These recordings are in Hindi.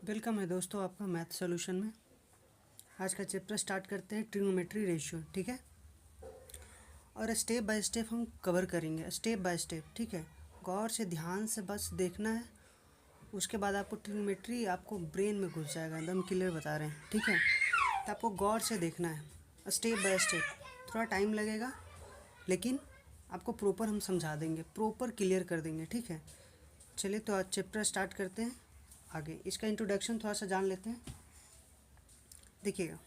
वेलकम है दोस्तों आपका मैथ सॉल्यूशन में। आज का चैप्टर स्टार्ट करते हैं ट्रिग्नोमेट्री रेशियो। ठीक है, और स्टेप बाय स्टेप हम कवर करेंगे, स्टेप बाय स्टेप। ठीक है, गौर से ध्यान से बस देखना है। उसके बाद आपको ट्रिग्नोमेट्री आपको ब्रेन में घुस जाएगा, एकदम क्लियर बता रहे हैं। ठीक है, तो आपको गौर से देखना है स्टेप बाय स्टेप। थोड़ा टाइम लगेगा लेकिन आपको प्रॉपर हम समझा देंगे, प्रॉपर क्लियर कर देंगे। ठीक है, चलिए तो आज चैप्टर स्टार्ट करते हैं। आगे इसका इंट्रोडक्शन थोड़ा सा जान लेते हैं। देखिएगा,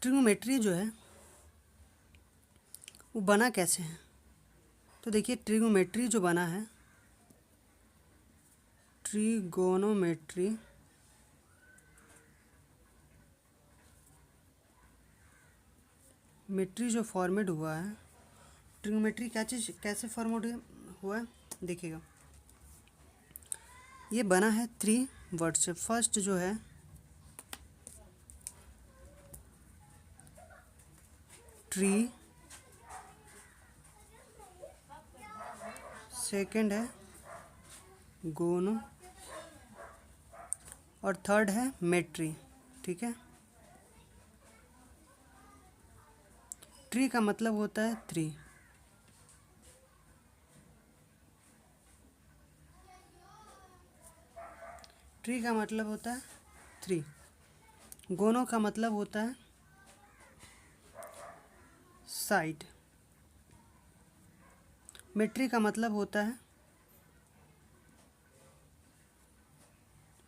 ट्रिग्नोमेट्री जो है वो बना कैसे है। तो देखिए, ट्रिग्नोमेट्री जो बना है, ट्रिगोनोमेट्री मेट्री जो फॉर्मेट हुआ है, ट्रिग्नोमेट्री क्या चीज़ कैसे फॉर्मेट हुआ है देखिएगा। ये बना है 3 वर्ड से। फर्स्ट जो है ट्री, सेकंड है गोनो और थर्ड है मेट्री। ठीक है, ट्री का मतलब होता है 3, ट्री का मतलब होता है 3, गोनो का मतलब होता है साइड, मेट्री का मतलब होता है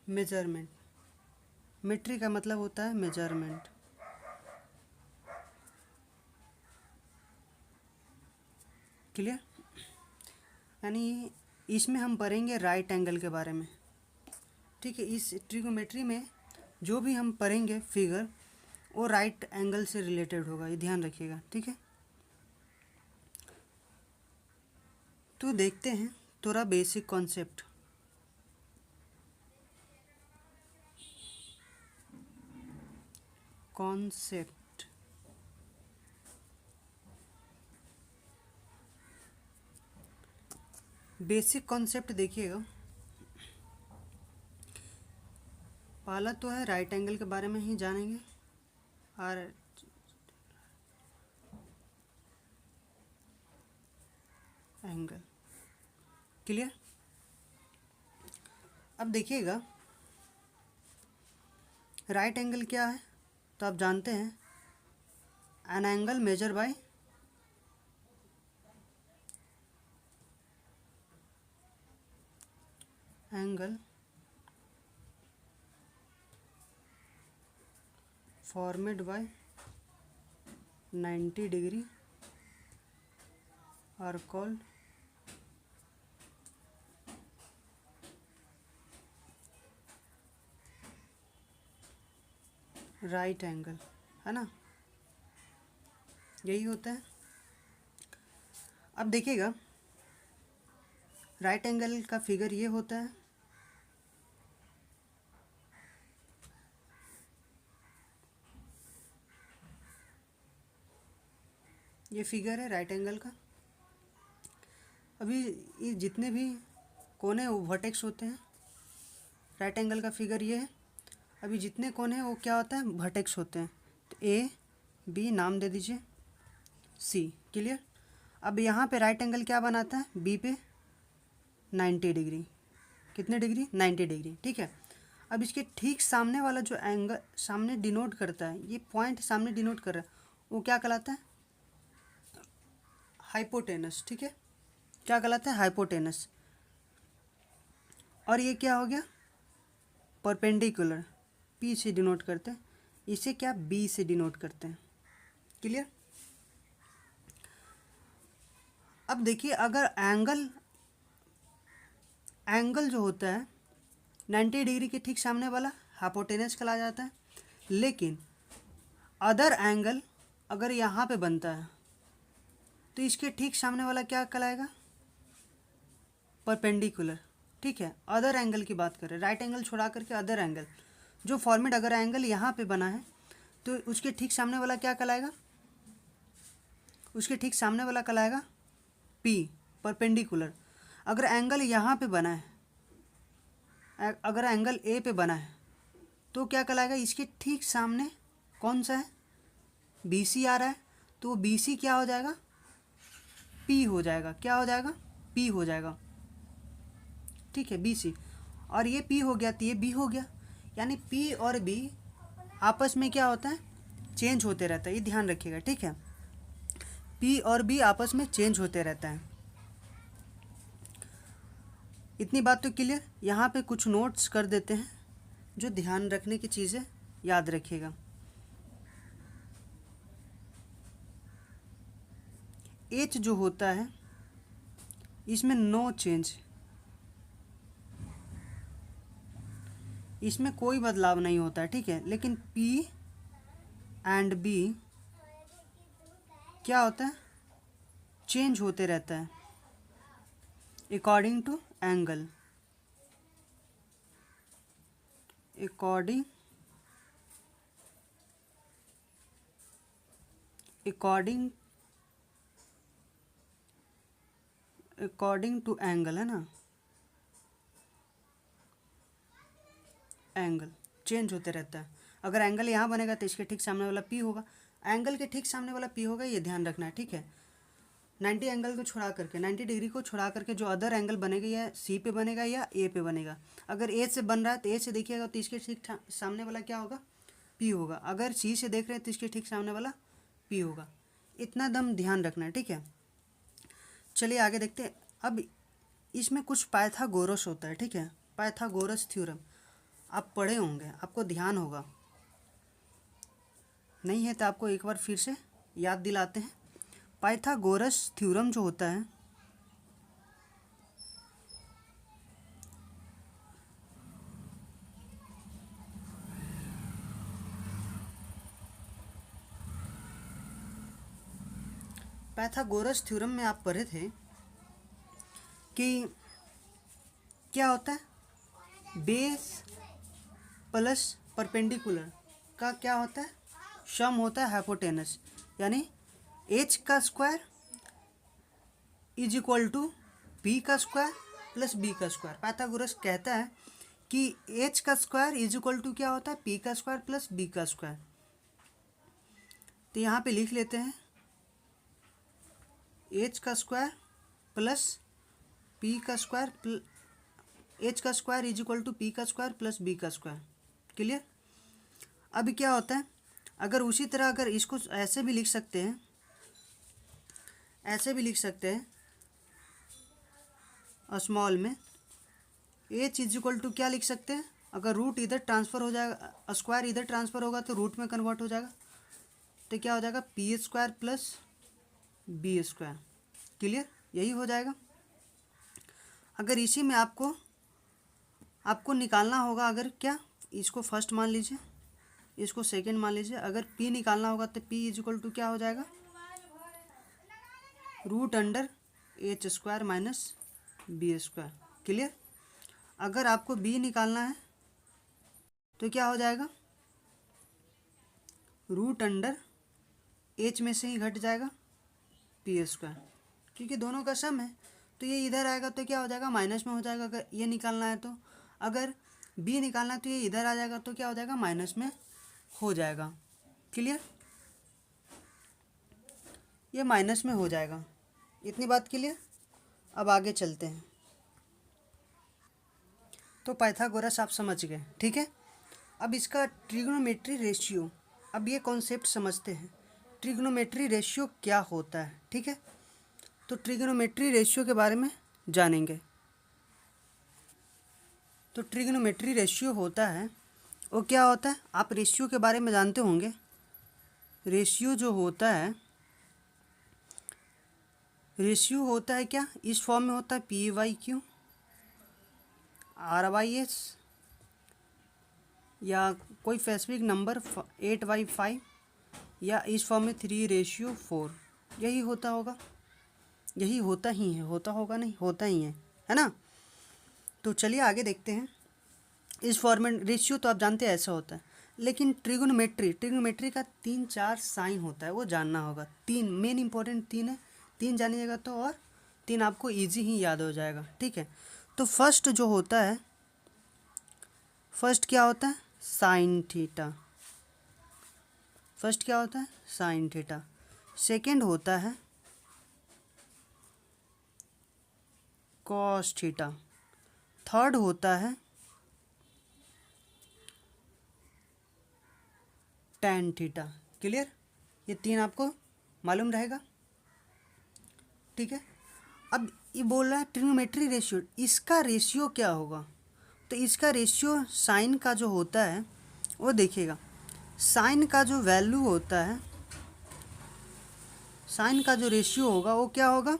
मेजरमेंट, मेट्री का मतलब होता है मेजरमेंट। क्लियर? यानी इसमें हम पढ़ेंगे राइट एंगल के बारे में। ठीक है, इस ट्रिग्नोमेट्री में जो भी हम पढ़ेंगे फिगर वो राइट एंगल से रिलेटेड होगा, ये ध्यान रखिएगा। ठीक है, तो देखते हैं थोड़ा बेसिक कॉन्सेप्ट। बेसिक कॉन्सेप्ट देखिएगा। पहला तो है राइट एंगल के बारे में ही जानेंगे, और एंगल। क्लियर? अब देखिएगा, राइट एंगल क्या है तो आप जानते हैं, an angle measure by angle formed by 90 degree are called right angle, है ना, यही होता है। अब देखिएगा, राइट एंगल का फिगर ये होता है। ये फिगर है राइट एंगल का। अभी ये जितने भी कोने वर्टेक्स होते हैं, राइट एंगल का फिगर ये है। अभी जितने कोने हैं वो क्या होता है, वर्टेक्स होते हैं। तो ए बी नाम दे दीजिए, सी। क्लियर? अब यहाँ पे राइट एंगल क्या बनाता है, बी पे 90 डिग्री। कितने डिग्री? 90 डिग्री। ठीक है, अब इसके ठीक सामने वाला जो एंगल सामने डिनोट करता है, ये पॉइंट सामने डिनोट कर रहा है, वो क्या कहलाता है, हाइपोटेनस। ठीक है, क्या कहलाता है, हाइपोटेनस। और ये क्या हो गया, परपेंडिकुलर, पी से डिनोट करते हैं। इसे क्या, बी से डिनोट करते हैं। क्लियर? अब देखिए, अगर एंगल जो होता है 90 डिग्री के ठीक सामने वाला हाइपोटेनस कहला जाता है, लेकिन अदर एंगल अगर यहाँ पे बनता है तो इसके ठीक सामने वाला क्या कहलाएगा, परपेंडिकुलर। ठीक है, अदर एंगल की बात करें, राइट एंगल छोड़ा करके अदर एंगल जो फॉर्मेट, अगर एंगल यहाँ पे बना है तो उसके ठीक सामने वाला क्या कहलाएगा, उसके ठीक सामने वाला कहलाएगा पी, परपेंडिकुलर। अगर एंगल यहाँ पे बना है अगर एंगल ए पे बना है तो क्या कहलाएगा, इसके ठीक सामने कौन सा है, बी सी आ रहा है, तो बी सी क्या हो जाएगा, पी हो जाएगा, क्या हो जाएगा, पी हो जाएगा, ठीक है, बी सी। और ये पी हो गया तो ये बी हो गया, यानी पी और बी आपस में क्या होता है, चेंज होते रहता है, ये ध्यान रखिएगा, ठीक है, पी और बी आपस में चेंज होते रहता है। इतनी बात तो क्लियर। यहाँ पे कुछ नोट्स कर देते हैं जो ध्यान रखने की चीज़ें याद रखिएगा। एच जो होता है इसमें नो चेंज, इसमें कोई बदलाव नहीं होता है, ठीक है, लेकिन पी एंड बी क्या होता है, चेंज होते रहता है according to angle, according to angle, है ना, एंगल चेंज होते रहता है। अगर एंगल यहाँ बनेगा तो इसके ठीक सामने वाला पी होगा, एंगल के ठीक सामने वाला पी होगा, ये ध्यान रखना है, ठीक है। 90 एंगल को छुड़ा करके, 90 डिग्री को छुड़ा करके जो अदर एंगल बनेगा या सी पे बनेगा या ए पे बनेगा। अगर ए से बन रहा है तो ए से देखिएगा तो इसके ठीक सामने वाला क्या होगा, पी होगा। अगर सी से देख रहे हैं तो इसके ठीक सामने वाला पी होगा। इतना दम ध्यान रखना है, ठीक है। चलिए आगे देखते हैं। अब इसमें कुछ पाइथागोरस होता है, ठीक है, पाइथागोरस थ्योरम आप पढ़े होंगे, आपको ध्यान होगा, नहीं है तो आपको एक बार फिर से याद दिलाते हैं। पाइथागोरस थ्योरम जो होता है पाइथागोरस थ्योरम में आप पढ़े थे कि क्या होता है, बेस प्लस परपेंडिकुलर का क्या होता है, सम होता है हाइपोटेनस, यानी एच का square is equal to P का स्क्वायर प्लस बी का स्क्वायर। पाइथागोरस कहता है कि एच का स्क्वायर इज इक्वल टू क्या होता है, पी का स्क्वायर प्लस बी का स्क्वायर। तो यहाँ पे लिख लेते हैं एच का स्क्वायर प्लस पी का स्क्वायर, एच का square is equal to P का स्क्वायर प्लस बी का स्क्वायर। क्लियर। अब क्या होता है, अगर उसी तरह अगर इसको ऐसे भी लिख सकते हैं, ऐसे भी लिख सकते हैं स्मॉल में, एच इज इक्वल टू क्या लिख सकते हैं, अगर रूट इधर ट्रांसफ़र हो जाएगा, स्क्वायर इधर ट्रांसफ़र होगा तो रूट में कन्वर्ट हो जाएगा, तो क्या हो जाएगा, P square plus B square. Clear, यही हो जाएगा। अगर इसी में आपको निकालना होगा, अगर क्या, इसको फर्स्ट मान लीजिए, इसको सेकंड मान लीजिए, अगर पी निकालना होगा तो पी इज इक्वल टू क्या हो जाएगा, root under H square minus B square. Clear. अगर आपको बी निकालना है तो क्या हो जाएगा, रूट अंडर एच में से ही घट जाएगा पी स्क्वायर, क्योंकि दोनों का सम है, तो ये इधर आएगा तो क्या हो जाएगा, माइनस में हो जाएगा। अगर ये निकालना है तो, अगर बी निकालना है तो ये इधर आ जाएगा तो क्या हो जाएगा, माइनस में हो जाएगा। क्लियर, ये माइनस में हो जाएगा। इतनी बात क्लियर। अब आगे चलते हैं। तो पाइथागोरस आप समझ गए, ठीक है। अब इसका ट्रिग्नोमेट्री रेशियो, अब ये कॉन्सेप्ट समझते हैं, ट्रिग्नोमेट्री रेशियो क्या होता है, ठीक है। तो ट्रिग्नोमेट्री रेशियो के बारे में जानेंगे। तो ट्रिग्नोमेट्री रेशियो होता है, वो क्या होता है, आप रेशियो के बारे में जानते होंगे। रेशियो जो होता है, रेशियो होता है क्या, इस फॉर्म में होता है P Y Q R Y S, या कोई स्पेसिफिक नंबर 8/5, या इस फॉर्म में 3:4, यही होता होगा, यही होता ही है, होता होगा नहीं, होता ही है ना। तो चलिए आगे देखते हैं। इस फॉर्मेट रेशियो तो आप जानते हैं ऐसा होता है, लेकिन ट्रिग्नोमेट्री का 3-4 साइन होता है, वो जानना होगा। 3 मेन इंपॉर्टेंट 3 है, 3 जानिएगा तो और 3 आपको ईजी ही याद हो जाएगा, ठीक है। तो फर्स्ट जो होता है फर्स्ट क्या होता है, साइन थीटा। फर्स्ट क्या होता है, साइन थीटा। सेकेंड होता है कॉस थीटा। थर्ड होता है टैन थीटा। क्लियर, ये तीन आपको मालूम रहेगा, ठीक है। अब ये बोल रहा है ट्रिग्नोमेट्री रेशियो, इसका रेशियो क्या होगा, तो इसका रेशियो साइन का जो होता है वो देखिएगा। साइन का जो वैल्यू होता है, साइन का जो रेशियो होगा वो क्या होगा,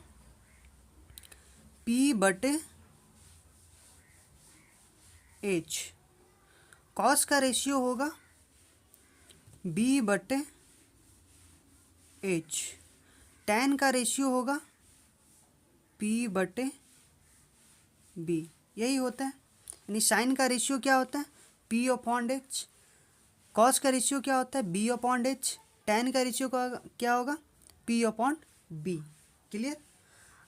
P बटे H। कॉस का रेशियो होगा B बटे H। टैन का रेशियो होगा P बटे B। यही होता है, यानी साइन का रेशियो क्या होता है, P अपॉन H। कॉस का रेशियो क्या होता है, B अपॉन H। टैन का रेशियो क्या होगा, P अपॉन B। क्लियर।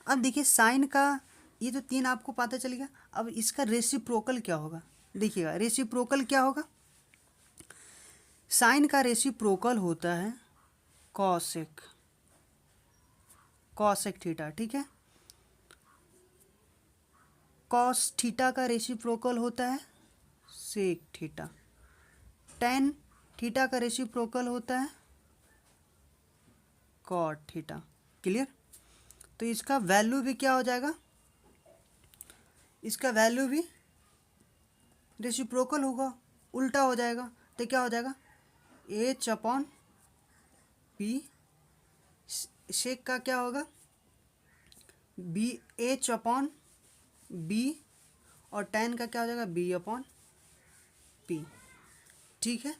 अब देखिए साइन का ये जो तीन आपको पता चल गया। अब इसका रेसिप्रोकल क्या होगा, देखिएगा रेसिप्रोकल क्या होगा। साइन का रेसिप्रोकल होता है कॉसेक, कॉसेक थीटा, ठीक है। कॉस थीटा का रेसिप्रोकल होता है सेक थीटा। टैन थीटा का रेसिप्रोकल होता है कॉट थीटा। क्लियर। तो इसका वैल्यू भी क्या हो जाएगा, इसका वैल्यू भी रेसिप्रोकल होगा, उल्टा हो जाएगा। तो क्या हो जाएगा, H अपॉन P। सेक का क्या होगा, B H अपॉन B। और टैन का क्या हो जाएगा, B अपॉन P। ठीक है,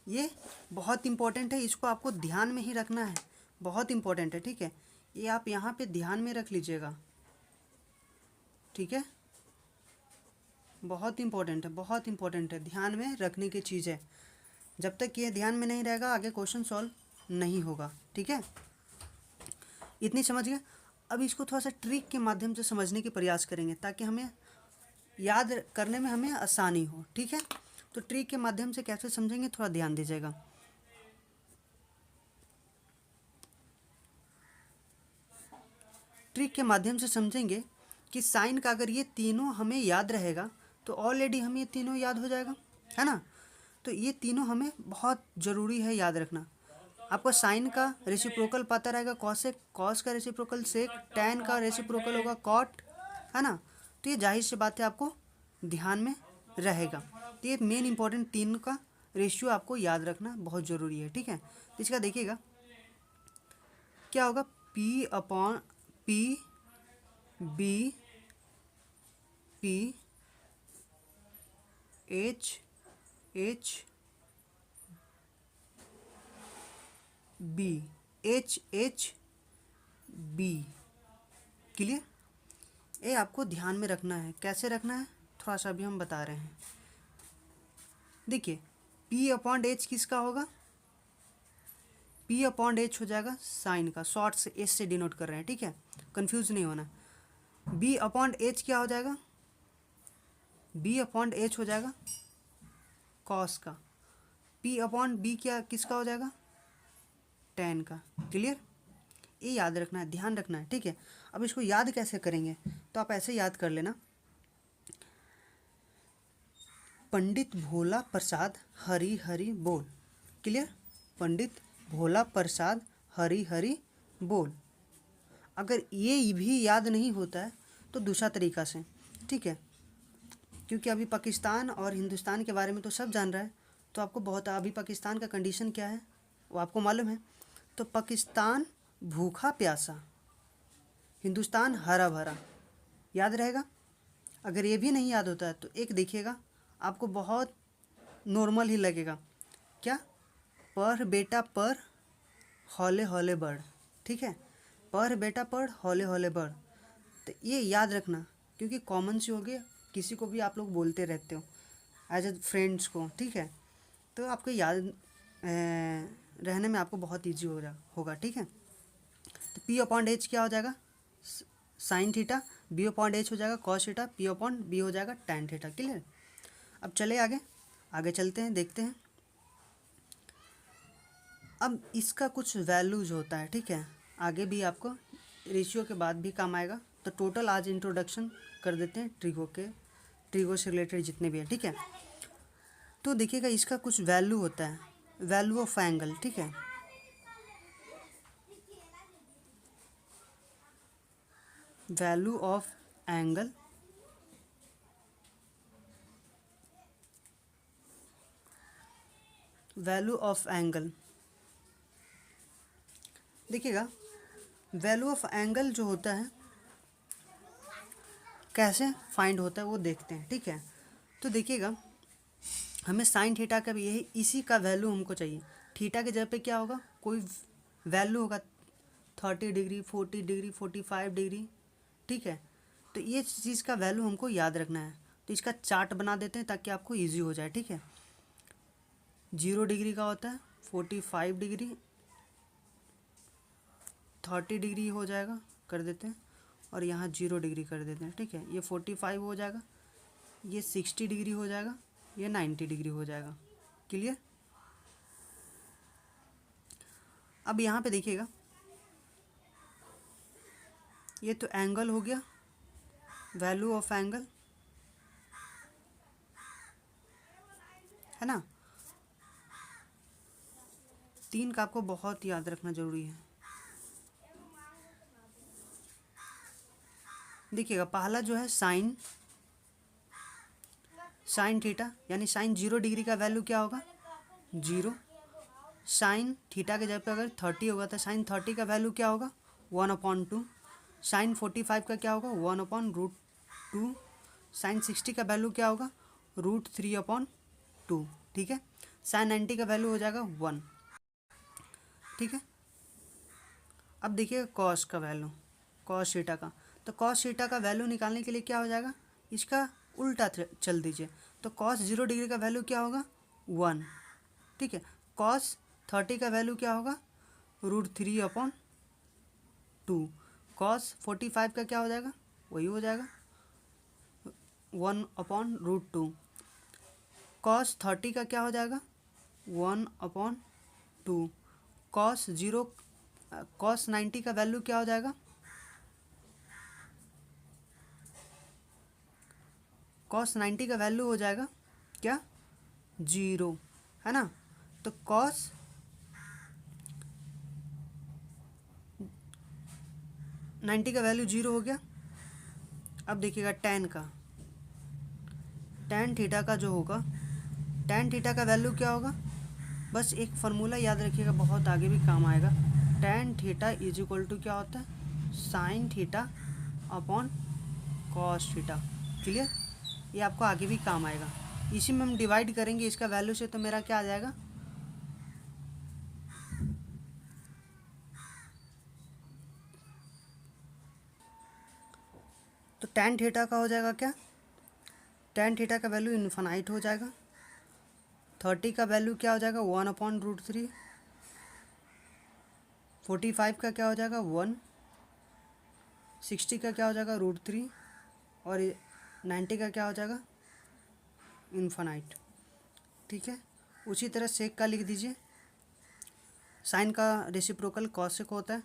ये बहुत इंपॉर्टेंट है, इसको आपको ध्यान में ही रखना है, बहुत इंपॉर्टेंट है, ठीक है। ये आप यहाँ पे ध्यान में रख लीजिएगा, ठीक है। बहुत इंपॉर्टेंट है, बहुत इंपॉर्टेंट है, ध्यान में रखने की चीज़ है। जब तक ये ध्यान में नहीं रहेगा आगे क्वेश्चन सॉल्व नहीं होगा, ठीक है। इतनी समझ गए। अब इसको थोड़ा सा ट्रिक के माध्यम से समझने की प्रयास करेंगे ताकि हमें याद करने में हमें आसानी हो, ठीक है। तो ट्रिक के माध्यम से कैसे समझेंगे, थोड़ा ध्यान दीजिएगा। ट्रिक के माध्यम से समझेंगे कि साइन का अगर ये तीनों हमें याद रहेगा तो ऑलरेडी हमें ये तीनों याद हो जाएगा, है ना। तो ये तीनों हमें बहुत ज़रूरी है याद रखना। आपको साइन का रेसिप्रोकल पता रहेगा कॉसेक, कॉस का रेसिप्रोकल सेक, टैन का रेसिप्रोकल होगा कॉट, है ना। तो ये जाहिर सी बात है आपको ध्यान में रहेगा। तो ये मेन इंपॉर्टेंट तीन का रेशियो आपको याद रखना बहुत ज़रूरी है, ठीक है। तो इसका देखिएगा क्या होगा, P upon P B P H H B H H B। Clear. ये आपको ध्यान में रखना है, कैसे रखना है थोड़ा सा अभी हम बता रहे हैं। देखिए P अपॉन H किसका होगा, P अपॉन H हो जाएगा साइन का, शॉर्ट से S से डिनोट कर रहे हैं, ठीक है, कंफ्यूज नहीं होना। B अपॉन H क्या हो जाएगा, B अपॉन H हो जाएगा कॉस का। P अपॉन B क्या किसका हो जाएगा, टैन का। क्लियर। ये याद रखना है, ध्यान रखना है, ठीक है। अब इसको याद कैसे करेंगे, तो आप ऐसे याद कर लेना, पंडित भोला प्रसाद हरी हरी बोल। क्लियर। पंडित भोला प्रसाद हरी हरी बोल। अगर ये भी याद नहीं होता है तो दूसरा तरीका से, ठीक है, क्योंकि अभी पाकिस्तान और हिंदुस्तान के बारे में तो सब जान रहा है, तो आपको बहुत, अभी पाकिस्तान का कंडीशन क्या है वो आपको मालूम है। तो पाकिस्तान भूखा प्यासा, हिंदुस्तान हरा भरा, याद रहेगा। अगर ये भी नहीं याद होता है तो एक देखिएगा आपको बहुत नॉर्मल ही लगेगा, क्या, पढ़ बेटा पढ़ हौले हौले बढ़, ठीक है, पढ़ बेटा पढ़ हौले हौले बढ़। तो ये याद रखना, क्योंकि कॉमन सी हो गई, किसी को भी आप लोग बोलते रहते हो एज ए फ्रेंड्स को, ठीक है। तो आपको याद रहने में आपको बहुत ईजी होगा, ठीक है। तो P अपॉन H क्या हो जाएगा, sine theta, B upon H हो जाएगा cos theta, P upon B हो जाएगा टैन थीटा। क्लियर। अब चले आगे। आगे चलते हैं, देखते हैं। अब इसका कुछ वैल्यूज होता है, ठीक है, आगे भी आपको रेशियो के बाद भी काम आएगा। तो टोटल आज इंट्रोडक्शन कर देते हैं ट्रिगो से रिलेटेड जितने भी हैं, ठीक है। तो देखिएगा इसका कुछ वैल्यू होता है, वैल्यू ऑफ एंगल, ठीक है। Value of angle, value of angle, देखिएगा वैल्यू ऑफ एंगल जो होता है कैसे फाइंड होता है वो देखते हैं, ठीक है। तो देखिएगा हमें साइन थीटा का भी यही इसी का वैल्यू हमको चाहिए। थीटा के जगह पे क्या होगा, कोई वैल्यू होगा, 30 डिग्री, 40 डिग्री, 45 डिग्री, ठीक है। तो ये चीज़ का वैल्यू हमको याद रखना है। तो इसका चार्ट बना देते हैं ताकि आपको ईजी हो जाए, ठीक है। 0 डिग्री का होता है 45 डिग्री, 30 डिग्री हो जाएगा, कर देते हैं, और यहाँ 0 डिग्री कर देते हैं, ठीक है। ये 45 हो जाएगा, ये 60 डिग्री हो जाएगा, ये 90 डिग्री हो जाएगा। क्लियर। अब यहाँ पे देखिएगा ये तो एंगल हो गया, वैल्यू ऑफ एंगल, है ना। 3 का आपको बहुत याद रखना जरूरी है। देखिएगा पहला जो है साइन थीटा, यानी साइन 0 डिग्री का वैल्यू क्या होगा, 0। साइन थीटा के जगह पे अगर 30 होगा तो साइन 30 का वैल्यू क्या होगा, 1/2। साइन 45 का क्या होगा, 1/√2। साइन 60 का वैल्यू क्या होगा, √3/2, ठीक है। साइन 90 का वैल्यू हो जाएगा 1, ठीक है। अब देखिए कॉस का वैल्यू, कॉस थीटा का, तो कॉस थीटा का वैल्यू निकालने के लिए क्या हो जाएगा, इसका उल्टा चल दीजिए। तो कॉस 0 डिग्री का वैल्यू क्या होगा, 1, ठीक है। कॉस 30 का वैल्यू क्या होगा, √3/2। कॉस 45 का क्या हो जाएगा, वही हो जाएगा 1/√2। कॉस 30 का क्या हो जाएगा, 1/2। कॉस 90 का वैल्यू क्या हो जाएगा, कॉस 90 का वैल्यू हो जाएगा क्या, 0, है ना। तो कॉस 90 का वैल्यू 0 हो गया। अब देखिएगा टेन का, टेन थीटा का जो होगा, टेन थीटा का वैल्यू क्या होगा, बस एक फार्मूला याद रखिएगा, बहुत आगे भी काम आएगा। Tan theta is equal to क्या होता है, sine theta upon cos theta. Clear. ये आपको आगे भी काम आएगा। इसी में हम डिवाइड करेंगे इसका वैल्यू से, तो मेरा क्या आ जाएगा, तो टेन थीटा का हो जाएगा क्या, टेन थीटा का वैल्यू इन्फिनाइट हो जाएगा। 30 का वैल्यू क्या हो जाएगा, 1/√3। 45 का क्या हो जाएगा, 1। 60 का क्या हो जाएगा, √3। और 90 का क्या हो जाएगा, इन्फिनाइट, ठीक है। उसी तरह सेक का लिख दीजिए, साइन का रेसिप्रोकल कॉसेक होता है,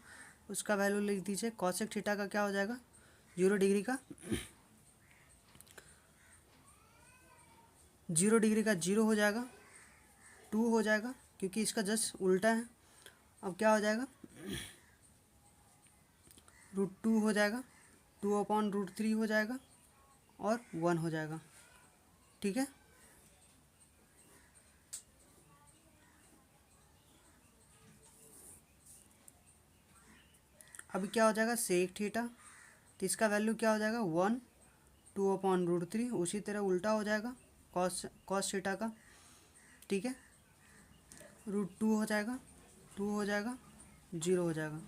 उसका वैल्यू लिख दीजिए। कॉसेक थीटा का क्या हो जाएगा, 0 डिग्री का, 0 डिग्री का 0 हो जाएगा, 2 हो जाएगा, क्योंकि इसका जस्ट उल्टा है। अब क्या हो जाएगा, √2 हो जाएगा, 2/√3 हो जाएगा, और 1 हो जाएगा, ठीक है। अब क्या हो जाएगा, सेक थीटा, तो इसका वैल्यू क्या हो जाएगा, 1, 2/√3। उसी तरह उल्टा हो जाएगा कॉस थीटा का, ठीक है। √2 हो जाएगा, 2 हो जाएगा, 0 हो जाएगा।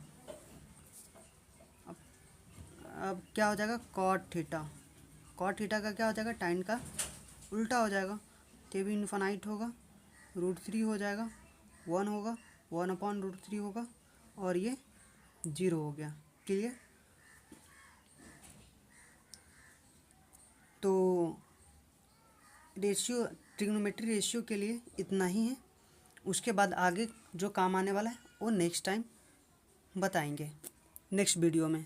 अब क्या हो जाएगा, कॉट थीटा, कॉट थीटा का क्या हो जाएगा, टाइन का उल्टा हो जाएगा, तो ये भी इन्फिनाइट होगा, √3 हो जाएगा, 1 होगा, 1/√3 होगा, और ये 0 हो गया। क्लियर। तो रेशियो ट्रिग्नोमेट्री रेशियो के लिए इतना ही है। उसके बाद आगे जो काम आने वाला है वो नेक्स्ट टाइम बताएंगे नेक्स्ट वीडियो में।